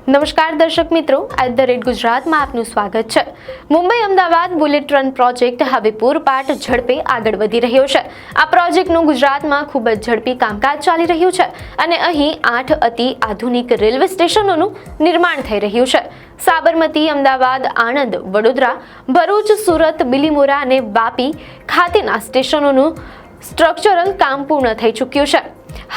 નમસ્કાર દર્શક મિત્રો, @ગુજરાતમાં આપનું સ્વાગત છે। Mumbai Ahmedabad bullet train project હવે પૂરપાટ ઝડપે આગળ વધી રહ્યો છે। આ પ્રોજેક્ટનું ગુજરાતમાં ખૂબ જ ઝડપી કામકાજ ચાલી રહ્યું છે અને અહીં 8 અતિ આધુનિક રેલવે સ્ટેશનોનું નિર્માણ થઈ રહ્યું છે। સાબરમતી, અમદાવાદ, આણંદ, વડોદરા, ભરૂચ, સુરત, બિલીમોરા અને વાપી ખાતેના સ્ટેશનોનું સ્ટ્રક્ચરલ કામ પૂર્ણ થઈ ચૂક્યું છે।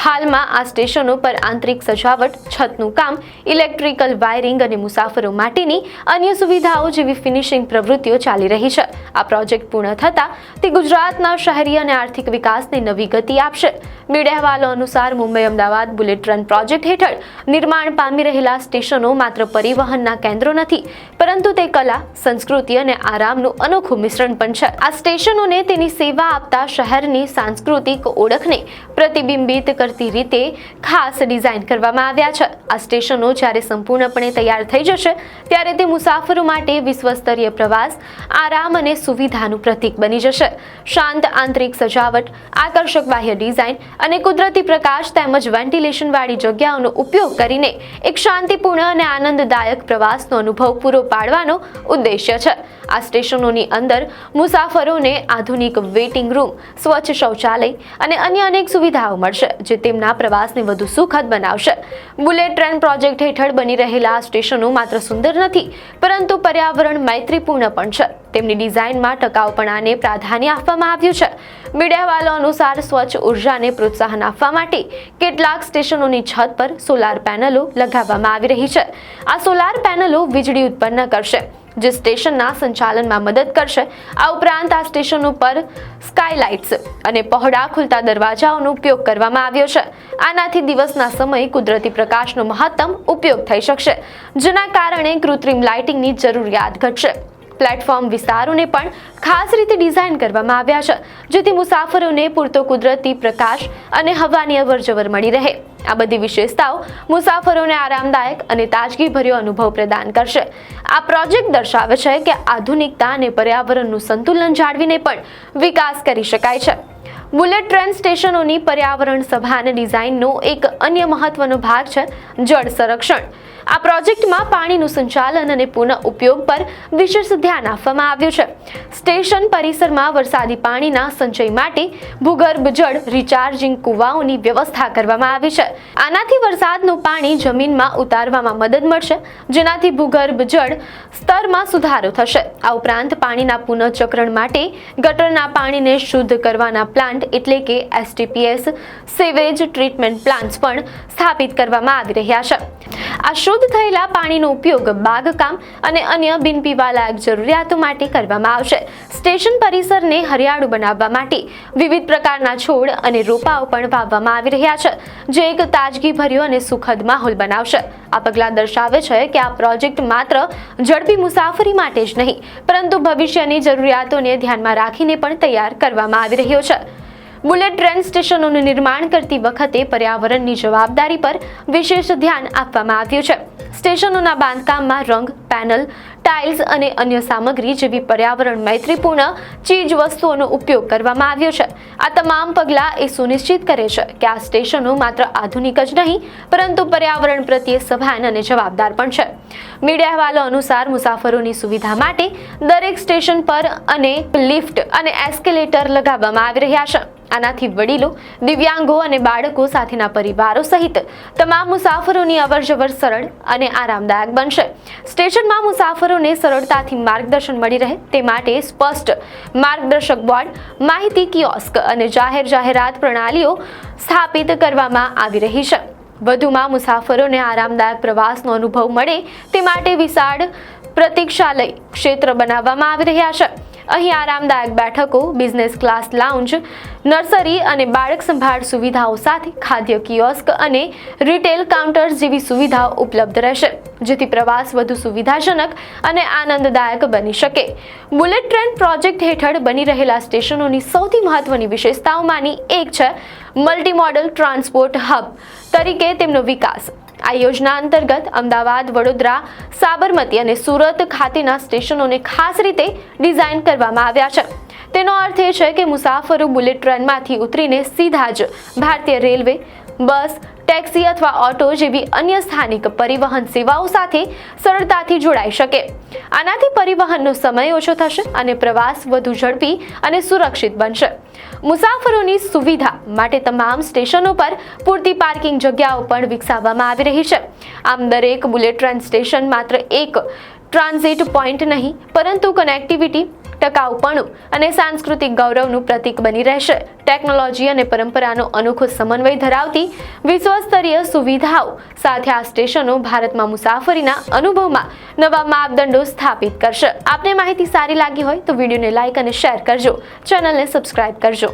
હાલમાં આ સ્ટેશનો પર આંતરિક સજાવટ, છતનું કામ, ઇલેક્ટ્રિકલ વાયરિંગ અને મુસાફરો માટેની અન્ય સુવિધાઓ જેવી ફિનિશિંગ પ્રવૃત્તિઓ ચાલી રહી છે। આ પ્રોજેક્ટ પૂર્ણ થતાં તે ગુજરાતના શહેરી અને આર્થિક વિકાસને નવી ગતિ આપશે। મીડિયા અહેવાલો અનુસાર Mumbai Ahmedabad bullet train project હેઠળ નિર્માણ પામી રહેલા સ્ટેશનો માત્ર પરિવહનના કેન્દ્રો નથી, પરંતુ તે કલા, સંસ્કૃતિ અને આરામનું અનોખું મિશ્રણ પણ છે। આ સ્ટેશનોને તેની સેવા આપતા શહેરની સાંસ્કૃતિક ઓળખને પ્રતિબિંબિત કરતી રીતે ખાસ ડિઝાઇન કરવામાં આવ્યા છે। આ સ્ટેશનો જ્યારે સંપૂર્ણપણે તૈયાર થઈ જશે ત્યારે તે મુસાફરો માટે વિશ્વસ્તરીય પ્રવાસ, આરામ અને સુવિધાનું પ્રતીક બની જશે। શાંત આંતરિક સજાવટ, આકર્ષક બાહ્ય ડિઝાઇન અને કુદરતી પ્રકાશ તેમજ વેન્ટિલેશન વાળી જગ્યાઓનો ઉપયોગ કરીને એક શાંતિપૂર્ણ અને આનંદદાયક પ્રવાસનો અનુભવ પૂરો પાડવાનો ઉદ્દેશ્ય છે। આ સ્ટેશનોની અંદર મુસાફરોને આધુનિક વેઇટિંગ રૂમ, સ્વચ્છ શૌચાલય અને અન્ય અનેક સુવિધાઓ મળશે, જે તેમના પ્રવાસને વધુ સુખદ બનાવશે। બુલેટ ટ્રેન પ્રોજેક્ટ હેઠળ બની રહેલા સ્ટેશનો માત્ર સુંદર નથી, પરંતુ પર્યાવરણ મૈત્રીપૂર્ણ પણ છે। તેમની ડિઝાઇનમાં ટકાઉપણાને પ્રાધાન્ય આપવામાં આવ્યું છે। મીડિયા અહેવાલો અનુસાર સ્વચ્છ ઉર્જાને પ્રોત્સાહન આપવા માટે કેટલાક સ્ટેશનોની છત પર સોલાર પેનલો લગાવવામાં આવી રહી છે। આ સોલાર પેનલો વીજળી ઉત્પન્ન કરશે, જે સ્ટેશનના સંચાલનમાં મદદ કરશે। આ ઉપરાંત આ સ્ટેશનો પર સ્કાયલાઇટ્સ અને પહોળા ખુલતા દરવાજાઓનો ઉપયોગ કરવામાં આવ્યો છે। આનાથી દિવસના સમયે કુદરતી પ્રકાશનો મહત્તમ ઉપયોગ થઈ શકશે, જેના કારણે કૃત્રિમ લાઇટિંગની જરૂરિયાત ઘટશે। પ્લેટફોર્મ વિસ્તારોને પણ ખાસ રીતે ડિઝાઇન કરવામાં આવ્યા છે, જેથી મુસાફરોને પૂરતો કુદરતી પ્રકાશ અને હવાની અવરજવર મળી રહે। આ બધી વિશેષતાઓ મુસાફરોને આરામદાયક અને તાજગીભર્યો અનુભવ પ્રદાન કરશે। આ પ્રોજેક્ટ દર્શાવે છે કે આધુનિકતા અને પર્યાવરણનું સંતુલન જાળવીને પણ વિકાસ કરી શકાય છે। બુલેટ ટ્રેન સ્ટેશનોની પર્યાવરણ સભાન ડિઝાઇનનો એક અન્ય મહત્વનો ભાગ છે જળ સંરક્ષણ। આ પ્રોજેક્ટમાં પાણીનું સંચાલન અને પુનઃ ઉપયોગ પર વિશેષ ધ્યાન આપવામાં આવ્યું છે। સ્ટેશન પરિસરમાં વરસાદી પાણીના સંચય માટે ભૂગર્ભ જળ રિચાર્જિંગ કુવાઓની વ્યવસ્થા કરવામાં આવી છે। આનાથી વરસાદનું પાણી જમીનમાં ઉતારવામાં મદદ મળશે, જેનાથી ભૂગર્ભ જળ સ્તરમાં સુધારો થશે। આ ઉપરાંત પાણીના પુનઃચક્રણ માટે ગટરના પાણીને શુદ્ધ કરવાના પ્લાન્ટ એટલે કે STPS સેવેજ ટ્રીટમેન્ટ પ્લાન્ટ્સ પણ સ્થાપિત કરવામાં આવી રહ્યા છે। આ શુદ્ધ થયેલા પાણીનો ઉપયોગ બાગકામ અને અન્ય બિનપીવાલાયક જરૂરિયાતો માટે કરવામાં આવશે। સ્ટેશન પરિસરને હરિયાળું બનાવવા માટે વિવિધ પ્રકારના છોડ અને રોપાઓ પણ વાવવામાં આવી રહ્યા છે, જે એક તાજગીભર્યો અને સુખદ માહોલ બનાવશે। આ પગલાં દર્શાવે છે કે આ પ્રોજેક્ટ માત્ર ઝડપી મુસાફરી માટે જ નહીં, પરંતુ ભવિષ્યની જરૂરિયાતોને ધ્યાનમાં રાખીને પણ તૈયાર કરવામાં આવી રહ્યો છે। બુલેટ ટ્રેન સ્ટેશનોનું નિર્માણ કરતી વખતે પર્યાવરણની જવાબદારી પર વિશેષ ધ્યાન આપવામાં આવ્યું છે। સ્ટેશનોના બાંધકામમાં રંગ, પેનલ, ટાઇલ્સ અને અન્ય સામગ્રી જેવી પર્યાવરણ મૈત્રીપૂર્ણ ચીજ વસ્તુઓનો ઉપયોગ કરવામાં આવ્યો છે। આ તમામ પગલાં એ સુનિશ્ચિત કરે છે કે આ સ્ટેશનો માત્ર આધુનિક જ નહીં, પરંતુ પર્યાવરણ પ્રત્યે સભાન અને જવાબદાર પણ છે। મીડિયા અહેવાલો અનુસાર મુસાફરોની સુવિધા માટે દરેક સ્ટેશન પર અનેક લિફ્ટ અને એસ્કેલેટર લગાવવામાં આવી રહ્યા છે। આનાથી વડીલો, દિવ્યાંગો અને બાળકો સાથેના પરિવારો સહિત તમામ મુસાફરોની અવરજવર સરળ અને આરામદાયક બનશે। સ્ટેશનમાં મુસાફરોને સરળતાથી માર્ગદર્શન મળી રહે તે માટે સ્પષ્ટ માર્ગદર્શક બોર્ડ, માહિતી કિયોસ્ક અને જાહેરાત પ્રણાલીઓ સ્થાપિત કરવામાં આવી રહી છે। વધુમાં મુસાફરોને આરામદાયક પ્રવાસનો અનુભવ મળે તે માટે વિશાળ પ્રતીક્ષાલય ક્ષેત્ર બનાવવામાં આવી રહ્યા છે। અહીં આરામદાયક બેઠકો, બિઝનેસ ક્લાસ લાઉન્જ, નર્સરી અને બાળક સંભાળ સુવિધાઓ સાથે ખાદ્ય કિયોસ્ક અને રિટેલ કાઉન્ટર્સ જેવી સુવિધાઓ ઉપલબ્ધ રહેશે, જેથી પ્રવાસ વધુ સુવિધાજનક અને આનંદદાયક બની શકે। બુલેટ ટ્રેન પ્રોજેક્ટ હેઠળ બની રહેલા સ્ટેશનોની સૌથી મહત્વની વિશેષતાઓમાંની એક છે મલ્ટી મોડલ ટ્રાન્સપોર્ટ હબ તરીકે તેમનો વિકાસ। આ યોજના અંતર્ગત અમદાવાદ, વડોદરા, સાબરમતી અને સુરત ખાતેના સ્ટેશનોને ખાસ રીતે ડિઝાઇન કરવામાં આવ્યા છે। તેનો અર્થ એ છે કે મુસાફરો બુલેટ ટ્રેનમાંથી ઉતરીને સીધા જ ભારતીય રેલવે, બસ, ટેક્સી અથવા ઓટો જેવી અન્ય સ્થાનિક પરિવહન સેવાઓ સાથે સરળતાથી જોડાઈ શકે. આનાથી પરિવહનનો સમય ઓછો થશે અને પ્રવાસ વધુ ઝડપી અને સુરક્ષિત બનશે. મુસાફરોની સુવિધા માટે તમામ સ્ટેશનો પર પૂરતી પાર્કિંગ જગ્યાઓ પણ વિકસાવવામાં આવી રહી છે. આમ દરેક બુલેટ ટ્રેન સ્ટેશન માત્ર એક ટ્રાન્ઝિટ પોઈન્ટ નહીં, પરંતુ કનેક્ટિવિટી, ટકાઉપણું અને સાંસ્કૃતિક ગૌરવનું પ્રતીક બની રહેશે. ટેકનોલોજી અને પરંપરાનો અનોખો સમન્વય ધરાવતી વિશ્વસ્તરીય સુવિધાઓ સાથે આ સ્ટેશનો ભારતમાં મુસાફરીના અનુભવમાં નવા માપદંડો સ્થાપિત કરશે. આપને માહિતી સારી લાગી હોય તો વિડીયોને લાઇક અને શેર કરજો. ચેનલને સબસ્ક્રાઇબ કરજો.